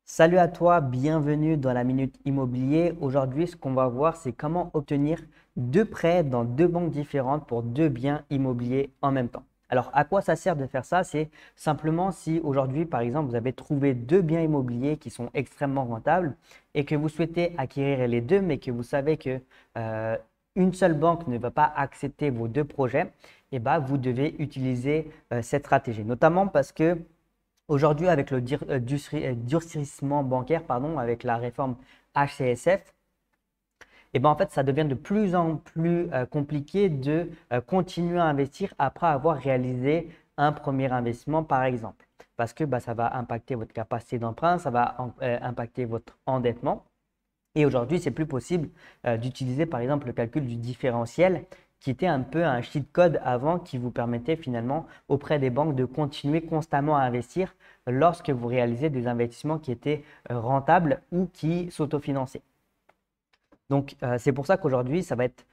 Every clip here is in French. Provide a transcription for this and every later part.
Salut à toi, bienvenue dans la Minute Immobilier. Aujourd'hui, ce qu'on va voir, c'est comment obtenir deux prêts dans deux banques différentes pour deux biens immobiliers en même temps. Alors, à quoi ça sert de faire ça? C'est simplement si aujourd'hui, par exemple, vous avez trouvé deux biens immobiliers qui sont extrêmement rentables et que vous souhaitez acquérir les deux, mais que vous savez que euh, une seule banque ne va pas accepter vos deux projets, et ben, vous devez utiliser cette stratégie, notamment parce que aujourd'hui, avec le durcissement bancaire, pardon, avec la réforme HCSF, et ben en fait, ça devient de plus en plus compliqué de continuer à investir après avoir réalisé un premier investissement, par exemple. Parce que bah, ça va impacter votre capacité d'emprunt, ça va impacter votre endettement. Et aujourd'hui, c'est plus possible d'utiliser par exemple le calcul du différentiel qui était un peu un cheat code avant qui vous permettait finalement auprès des banques de continuer constamment à investir lorsque vous réalisez des investissements qui étaient rentables ou qui s'autofinançaient. Donc, c'est pour ça qu'aujourd'hui, ça va être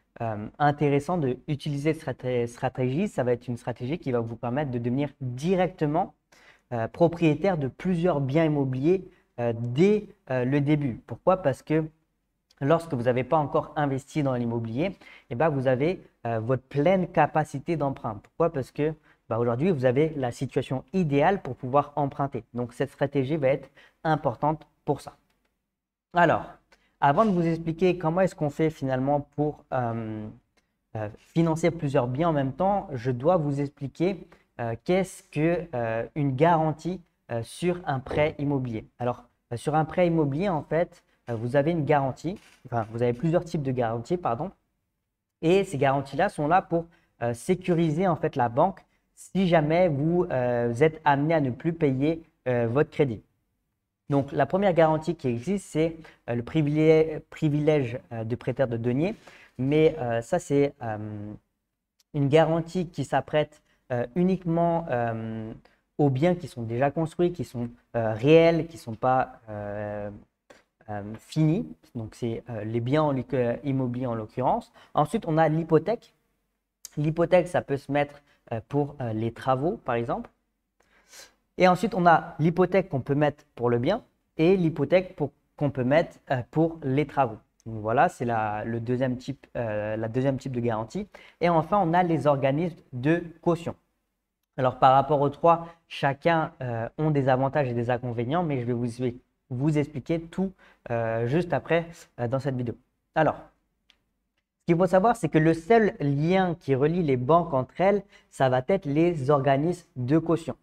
intéressant d'utiliser cette stratégie. Ça va être une stratégie qui va vous permettre de devenir directement propriétaire de plusieurs biens immobiliers dès le début. Pourquoi? Parce que lorsque vous n'avez pas encore investi dans l'immobilier, eh ben, vous avez votre pleine capacité d'emprunt. Pourquoi? Parce que bah, aujourd'hui, vous avez la situation idéale pour pouvoir emprunter. Donc, cette stratégie va être importante pour ça. Alors, avant de vous expliquer comment est-ce qu'on fait finalement pour financer plusieurs biens en même temps, je dois vous expliquer qu'est-ce qu'une garantie sur un prêt immobilier. Alors, sur un prêt immobilier, en fait, vous avez une garantie, enfin, vous avez plusieurs types de garanties, pardon, et ces garanties-là sont là pour sécuriser en fait la banque si jamais vous êtes amené à ne plus payer votre crédit. Donc, la première garantie qui existe, c'est le privilège de prêteur de deniers. Mais ça, c'est une garantie qui s'apprête uniquement aux biens qui sont déjà construits, qui sont réels, qui ne sont pas finis. Donc, c'est les biens immobiliers en l'occurrence. Ensuite, on a l'hypothèque. L'hypothèque, ça peut se mettre pour les travaux, par exemple. Et ensuite, on a l'hypothèque qu'on peut mettre pour le bien et l'hypothèque qu'on peut mettre pour les travaux. Donc voilà, c'est la deuxième type de garantie. Et enfin, on a les organismes de caution. Alors, par rapport aux trois, chacun ont des avantages et des inconvénients, mais je vais vous expliquer tout juste après dans cette vidéo. Alors, ce qu'il faut savoir, c'est que le seul lien qui relie les banques entre elles, ça va être les organismes de caution.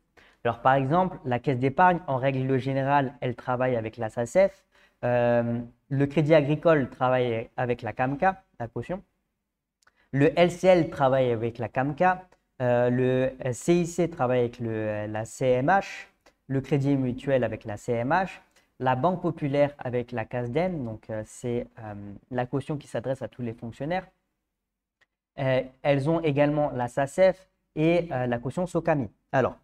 Alors, par exemple, la caisse d'épargne, en règle générale, elle travaille avec la SACEF. Le Crédit Agricole travaille avec la CAMCA, la caution. Le LCL travaille avec la CAMCA. Le CIC travaille avec la CMH. Le Crédit Mutuel avec la CMH. La Banque Populaire avec la CASDEN, donc c'est la caution qui s'adresse à tous les fonctionnaires. Elles ont également la SACEF et la caution SOCAMI. Alors,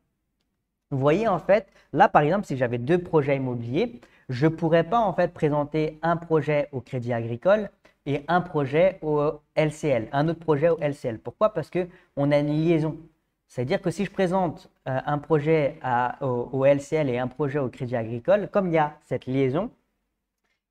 vous voyez, en fait, là, par exemple, si j'avais deux projets immobiliers, je ne pourrais pas, en fait, présenter un projet au Crédit Agricole et un projet au LCL, un autre projet au LCL. Pourquoi? Parce qu'on a une liaison. C'est-à-dire que si je présente un projet au LCL et un projet au Crédit Agricole, comme il y a cette liaison,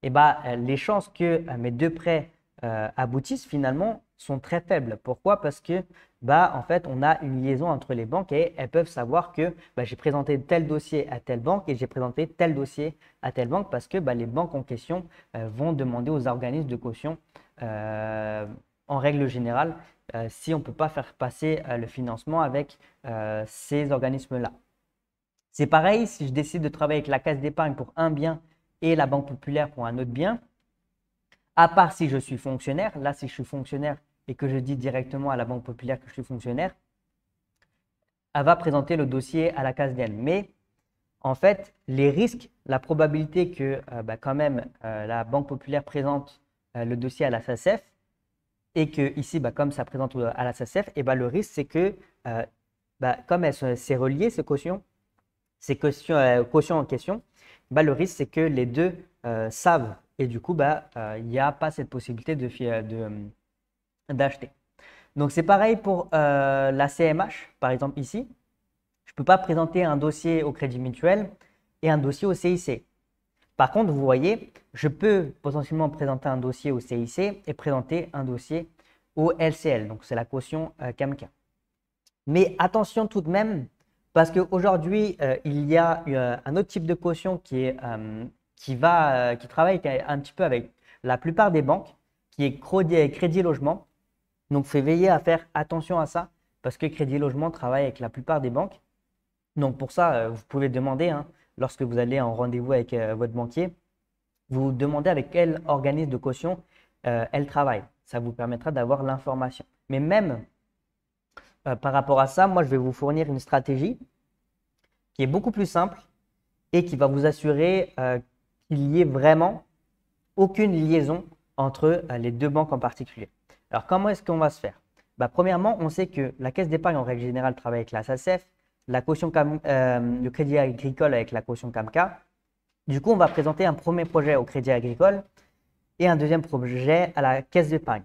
eh ben, les chances que mes deux prêts aboutissent finalement sont très faibles. Pourquoi? Parce que bah, en fait, on a une liaison entre les banques et elles peuvent savoir que bah, j'ai présenté tel dossier à telle banque et j'ai présenté tel dossier à telle banque parce que bah, les banques en question vont demander aux organismes de caution en règle générale si on ne peut pas faire passer le financement avec ces organismes-là. C'est pareil, si je décide de travailler avec la caisse d'épargne pour un bien et la Banque Populaire pour un autre bien, à part si je suis fonctionnaire, là si je suis fonctionnaire et que je dis directement à la Banque Populaire que je suis fonctionnaire, elle va présenter le dossier à la CASDEN. Mais en fait, les risques, la probabilité que bah, quand même la Banque Populaire présente le dossier à la SACEF et que ici, bah, comme ça présente à la SACEF, et bah, le risque c'est que bah, comme c'est relié ces cautions en question, bah, le risque c'est que les deux savent et du coup, bah, il n'y a pas cette possibilité d'acheter. Donc, c'est pareil pour la CMH, par exemple ici. Je ne peux pas présenter un dossier au Crédit Mutuel et un dossier au CIC. Par contre, vous voyez, je peux potentiellement présenter un dossier au CIC et présenter un dossier au LCL, donc c'est la caution CAMCA. Mais attention tout de même, parce qu'aujourd'hui, il y a un autre type de caution qui travaille un petit peu avec la plupart des banques, qui est Crédit Logement. Donc, faites veiller à faire attention à ça, parce que Crédit Logement travaille avec la plupart des banques. Donc, pour ça, vous pouvez demander, hein, lorsque vous allez en rendez-vous avec votre banquier, vous demandez avec quel organisme de caution elle travaille. Ça vous permettra d'avoir l'information. Mais même par rapport à ça, moi, je vais vous fournir une stratégie qui est beaucoup plus simple et qui va vous assurer qu'il n'y ait vraiment aucune liaison entre les deux banques en particulier. Alors, comment est-ce qu'on va se faire? Premièrement, on sait que la Caisse d'épargne, en règle générale, travaille avec la SACEF, le Crédit Agricole avec la caution CAMCA. Du coup, on va présenter un premier projet au Crédit Agricole et un deuxième projet à la Caisse d'épargne.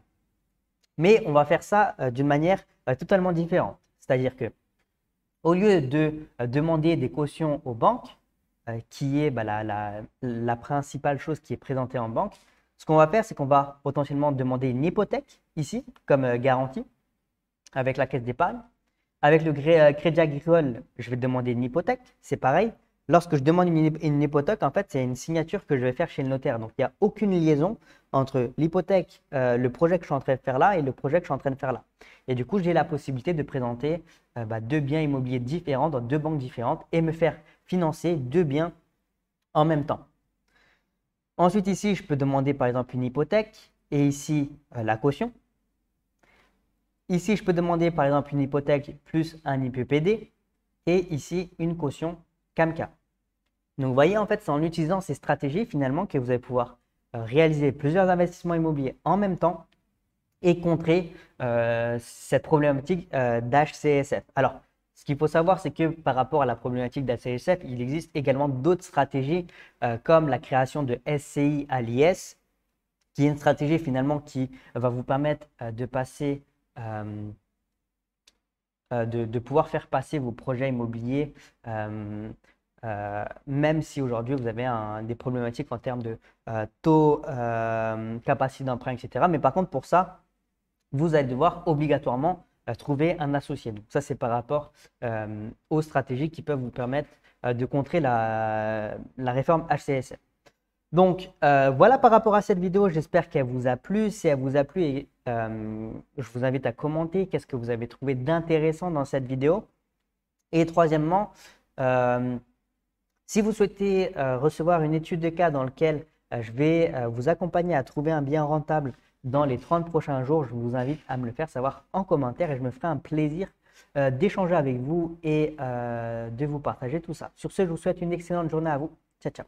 Mais on va faire ça d'une manière totalement différente. C'est-à-dire que au lieu de demander des cautions aux banques, qui est la principale chose qui est présentée en banque, ce qu'on va faire, c'est qu'on va potentiellement demander une hypothèque ici, comme garantie, avec la caisse d'épargne. Avec le Crédit Agricole, je vais demander une hypothèque, c'est pareil. Lorsque je demande une hypothèque, en fait, c'est une signature que je vais faire chez le notaire. Donc, il n'y a aucune liaison entre l'hypothèque, le projet que je suis en train de faire là et le projet que je suis en train de faire là. Et du coup, j'ai la possibilité de présenter deux biens immobiliers différents dans deux banques différentes et me faire financer deux biens en même temps. Ensuite, ici, je peux demander par exemple une hypothèque et ici, la caution. Ici, je peux demander par exemple une hypothèque plus un IPPD et ici, une caution CAMCA. Donc, vous voyez, en fait, c'est en utilisant ces stratégies finalement que vous allez pouvoir réaliser plusieurs investissements immobiliers en même temps et contrer cette problématique d'HCSF. Alors, ce qu'il faut savoir, c'est que par rapport à la problématique d'HCSF, il existe également d'autres stratégies comme la création de SCI à l'IS, qui est une stratégie finalement qui va vous permettre de passer de pouvoir faire passer vos projets immobiliers, même si aujourd'hui vous avez des problématiques en termes de taux, capacité d'emprunt, etc. Mais par contre, pour ça, vous allez devoir obligatoirement trouver un associé. Donc ça, c'est par rapport aux stratégies qui peuvent vous permettre de contrer la réforme HCSF. Donc, voilà par rapport à cette vidéo, j'espère qu'elle vous a plu. Si elle vous a plu, je vous invite à commenter qu'est-ce que vous avez trouvé d'intéressant dans cette vidéo. Et troisièmement, si vous souhaitez recevoir une étude de cas dans laquelle je vais vous accompagner à trouver un bien rentable dans les 30 prochains jours, je vous invite à me le faire savoir en commentaire et je me ferai un plaisir d'échanger avec vous et de vous partager tout ça. Sur ce, je vous souhaite une excellente journée à vous. Ciao, ciao.